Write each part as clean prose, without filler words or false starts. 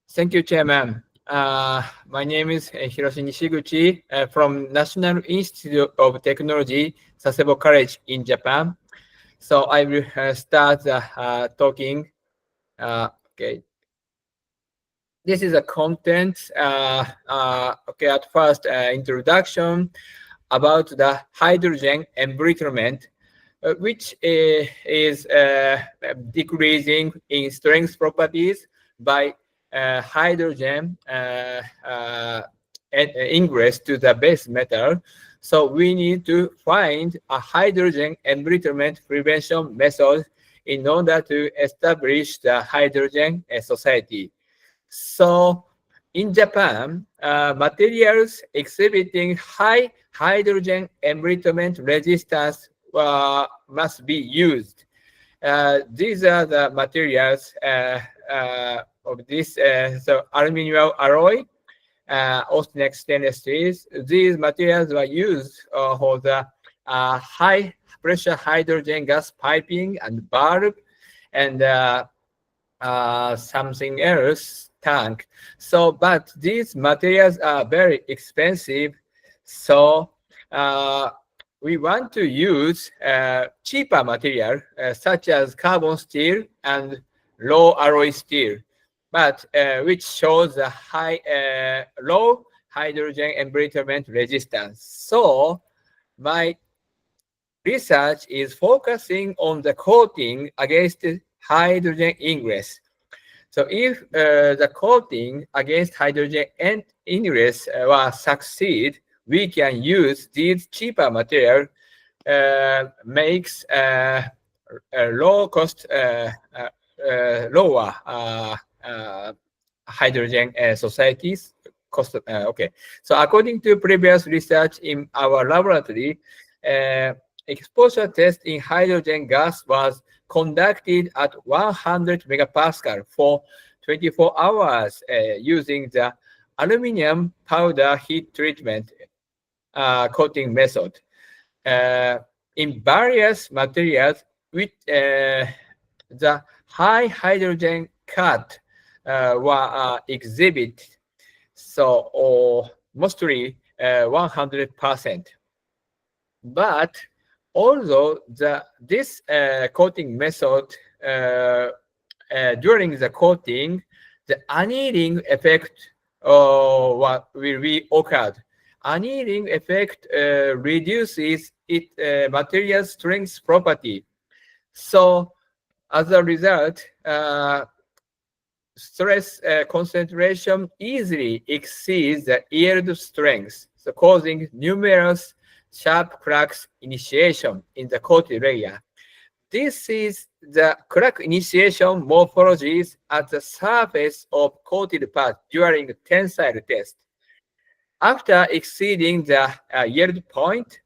Thank you, Chairman. My name is Hiroshi Nishiguchi from National Institute of Technology, Sasebo College in Japan. So I will start talking. Okay, this is a content. Okay, at first introduction about the hydrogen embrittlement, which is decreasing in strength properties by hydrogen ingress to the base metal. So we need to find a hydrogen embrittlement prevention method in order to establish the hydrogen society. So in Japan, materials exhibiting high hydrogen embrittlement resistance must be used. These are the materials of this so aluminum alloy, austenitic stainless steel. These materials were used for the high pressure hydrogen gas piping and valve and something else tank. So, but these materials are very expensive. So we want to use cheaper material such as carbon steel and low alloy steel, but which shows a low hydrogen embrittlement resistance. So my research is focusing on the coating against hydrogen ingress. So if the coating against hydrogen ingress will succeed, we can use these cheaper material, makes low cost, lower hydrogen societies cost. Okay, so according to previous research in our laboratory, exposure test in hydrogen gas was conducted at 100 megapascal for 24 hours using the aluminum powder heat treatment coating method. In various materials with the high hydrogen cut were exhibited, so mostly 100%. But although this coating method, during the coating, the annealing effect will be occurred. Annealing effect reduces its material strength property. So as a result, stress concentration easily exceeds the yield strength, so causing numerous sharp cracks initiation in the coated layer. This is the crack initiation morphologies at the surface of coated part during tensile test. After exceeding the yield point,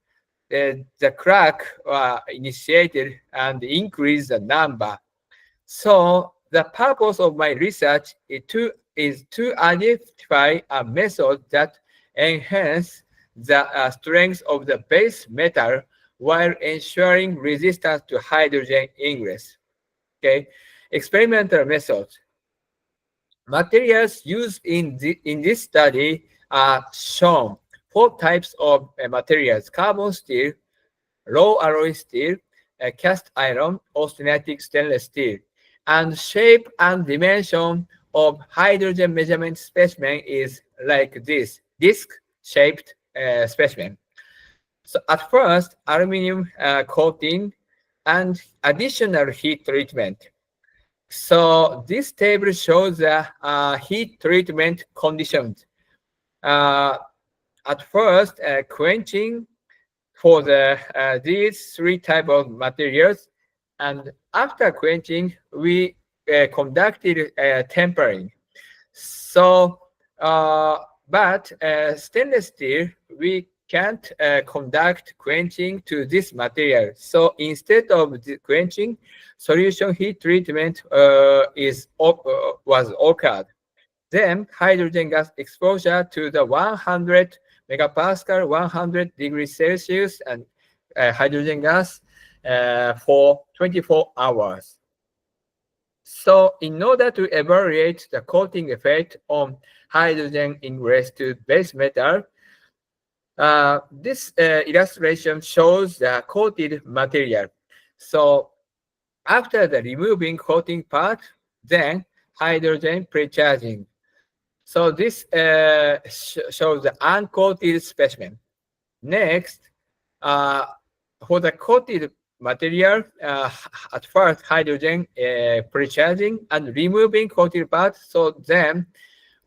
the crack initiated and increased the number. So the purpose of my research is to identify a method that enhances the strength of the base metal while ensuring resistance to hydrogen ingress. Okay, experimental methods. Materials used in this study are shown. 4 types of materials: carbon steel, low alloy steel, cast iron, austenitic stainless steel. And shape and dimension of hydrogen measurement specimen is like this, disc-shaped specimen. So at first, aluminum coating and additional heat treatment. So this table shows the heat treatment conditions. At first, quenching for these 3 types of materials, and after quenching, we conducted tempering. So, but stainless steel, we can't conduct quenching to this material. So instead of the quenching, solution heat treatment was occurred. Then hydrogen gas exposure to the 100 megapascal, 100 degrees Celsius, and hydrogen gas for 24 hours. So in order to evaluate the coating effect on hydrogen ingress to base metal, this illustration shows the coated material. So after the removing coating part, then hydrogen precharging. So this shows the uncoated specimen. Next, for the coated material, at first hydrogen precharging and removing coated part. So then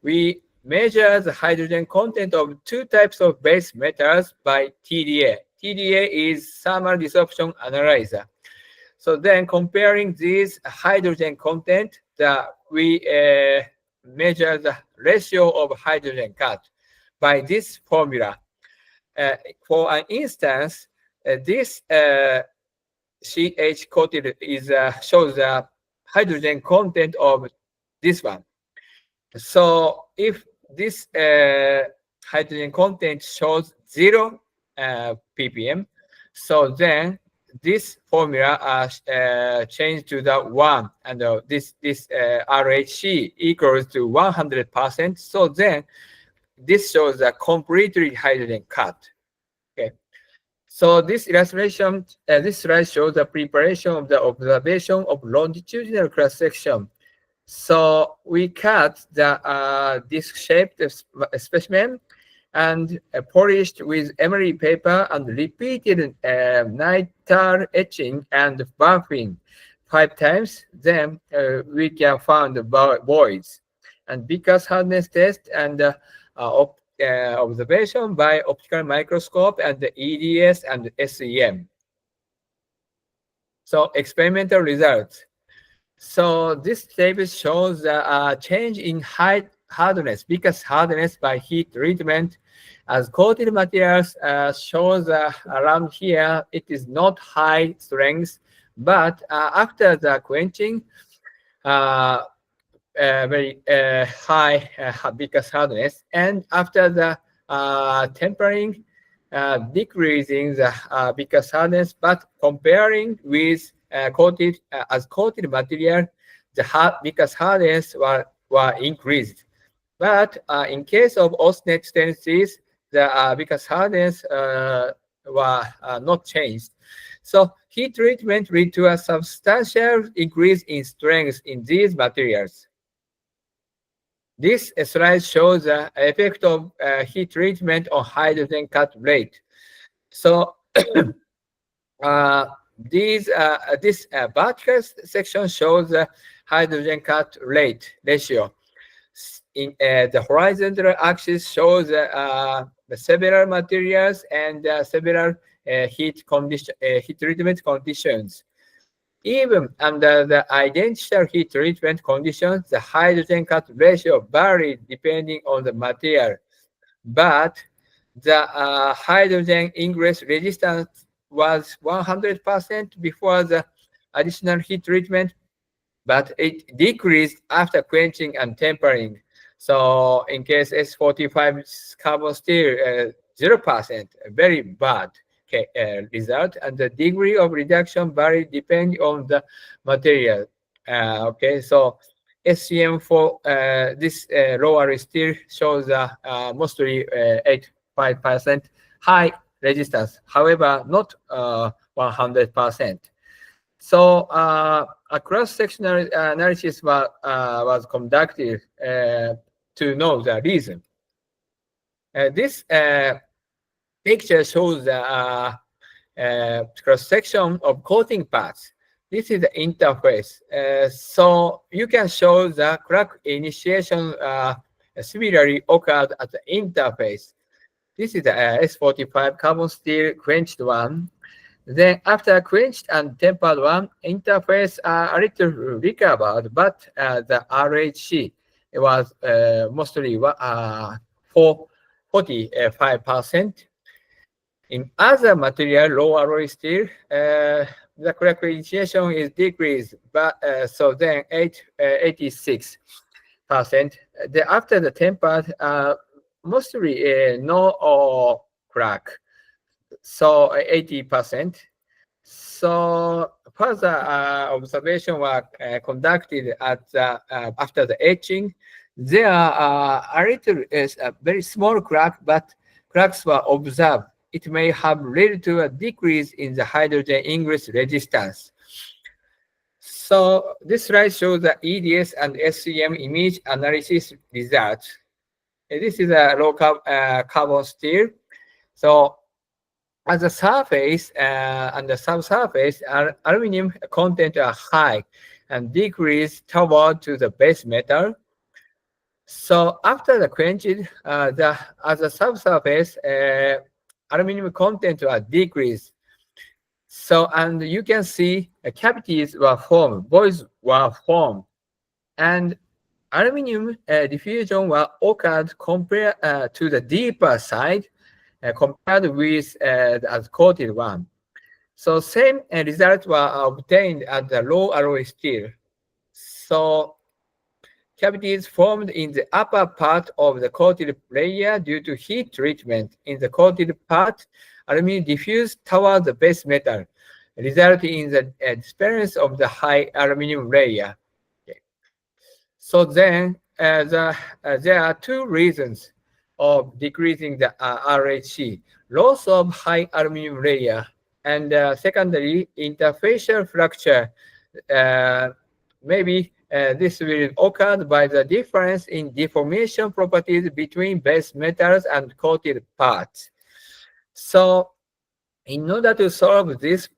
we measure the hydrogen content of two types of base metals by TDA. TDA is thermal desorption analyzer. So then comparing these hydrogen content, we measure the ratio of hydrogen cut by this formula. For an instance, this CH coated shows the hydrogen content of this one. So if this hydrogen content shows 0 ppm, so then this formula changed to the 1, and this RHC equals to 100%. So then this shows a completely hydrogen cut. Okay. So this illustration, this slide shows the preparation of the observation of longitudinal cross section. So we cut the disc-shaped specimen and polished with emery paper and repeated nitrile etching and buffing 5 times. Then we can find the voids. And because hardness test and observation by optical microscope and the EDS and SEM. So experimental results. So this table shows a change in hardness, because hardness by heat treatment as coated materials shows around here. It is not high strength, but after the quenching, very high because hardness, and after the tempering, decreasing the because hardness, but comparing with coated material, the because hardness were increased. But in case of Osnet stainless, the because hardness were not changed. So heat treatment led to a substantial increase in strength in these materials. This slide shows the effect of heat treatment on hydrogen cut rate. So this vertical section shows the hydrogen cut rate ratio. In the horizontal axis shows the several materials and several heat treatment conditions. Even under the identical heat treatment conditions, the hydrogen cut ratio varied depending on the material. But the hydrogen ingress resistance was 100% before the additional heat treatment, but it decreased after quenching and tempering. So in case S45 carbon steel, 0%, very bad result, and the degree of reduction varied depending on the material. Okay, so SCM for this lower steel shows mostly 85% high resistance, however, not 100%. So a cross-sectional analysis was conducted to know the reason. This picture shows the cross-section of coating parts. This is the interface. So you can show the crack initiation similarly occurred at the interface. This is the S45 carbon steel quenched one. Then after quenched and tempered one, interface a little recovered, but the RHC was mostly 45%. In other material, low alloy steel, the crack initiation is decreased, but so then 86%. After the tempered, mostly no crack, so 80%. So further observation were conducted at after the etching. There are a little is a very small crack, but cracks were observed. It may have led to a decrease in the hydrogen ingress resistance. So this slide shows the EDS and SCM image analysis results. This is a low carbon steel. So at the surface and the subsurface, aluminum content are high and decrease toward to the base metal. So after the quenching, at the subsurface, aluminum content are decreased. So, and you can see cavities were formed, voids were formed, and aluminum diffusion were occurred compared to the deeper side compared with the coated one. So same results were obtained at the low alloy steel. So cavities formed in the upper part of the coated layer due to heat treatment. In the coated part, aluminum diffused toward the base metal, resulting in the disappearance of the high aluminum layer. Okay. So then there are two reasons of decreasing the RHC: loss of high aluminum layer, and secondary interfacial fracture. Maybe this will occur by the difference in deformation properties between base metals and coated parts. So in order to solve these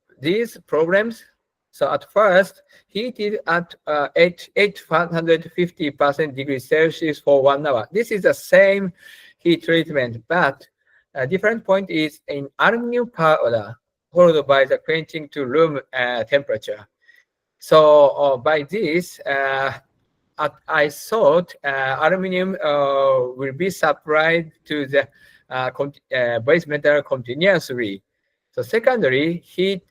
problems, so at first, heated at 850% degrees Celsius for 1 hour. This is the same heat treatment, but a different point is in aluminum powder, followed by the quenching to room temperature. So by this, I thought aluminum will be supplied to the base metal continuously. So secondary, heat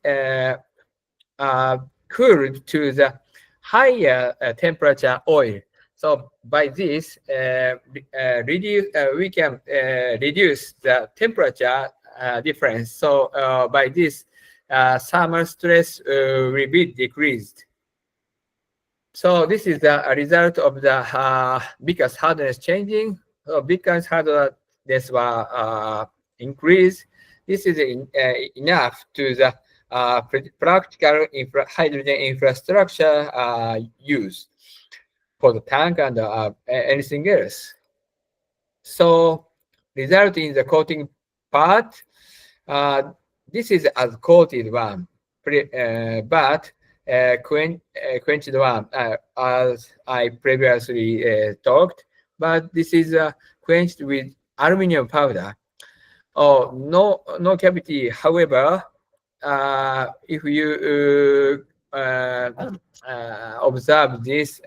cooled to the higher temperature oil. So by this, we can reduce the temperature difference. So by this, thermal stress will be decreased. So this is the result of the because hardness changing. So because hardness was increased, this is enough to the practical hydrogen infrastructure use for the tank and anything else. So result in the coating part, this is as coated one, but quenched one, as I previously talked, but this is quenched with aluminum powder. Oh, no cavity. However, if you observe this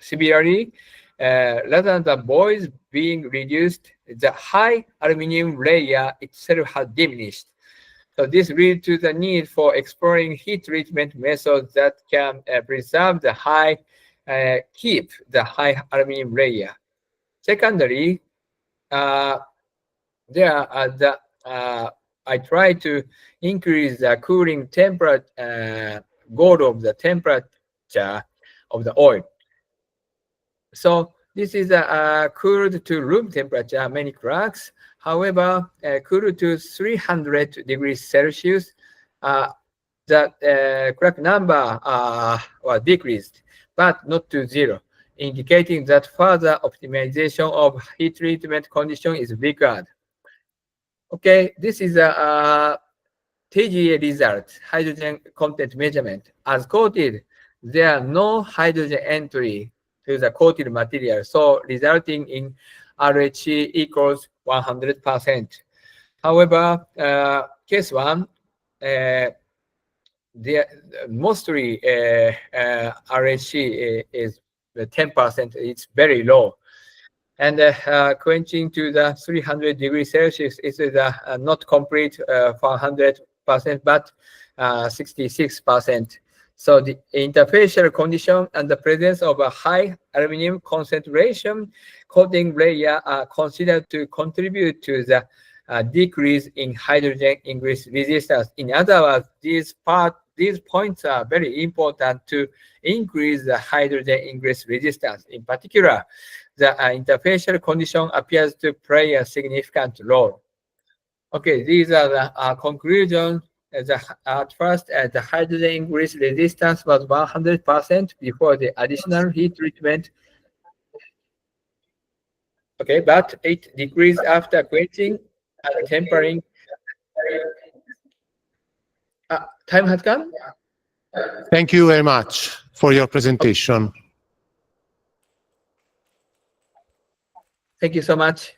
severely, rather than voids being reduced, the high aluminum layer itself has diminished. So this leads to the need for exploring heat treatment methods that can preserve the keep the high aluminum layer. Secondly, I try to increase the cooling temperature, goal of the temperature of the oil. So this is cooled to room temperature, many cracks. However, cooled to 300 degrees Celsius, the crack number was decreased, but not to zero, indicating that further optimization of heat treatment condition is required. Okay, this is a TGA result, hydrogen content measurement. As coated, there are no hydrogen entry to the coated material, so resulting in RHC equals 100%. However, case one, mostly RHC is 10%. It's very low. And quenching to the 300 degrees Celsius is not complete 400%, but 66%. So the interfacial condition and the presence of a high aluminum concentration coating layer are considered to contribute to the decrease in hydrogen ingress resistance. In other words, these points are very important to increase the hydrogen ingress resistance. In particular, the interfacial condition appears to play a significant role. Okay, these are the conclusions. At first, the hydrogen ingress resistance was 100% before the additional heat treatment. Okay, but it decreased after quenching and tempering. Time has come. Thank you very much for your presentation. Thank you so much.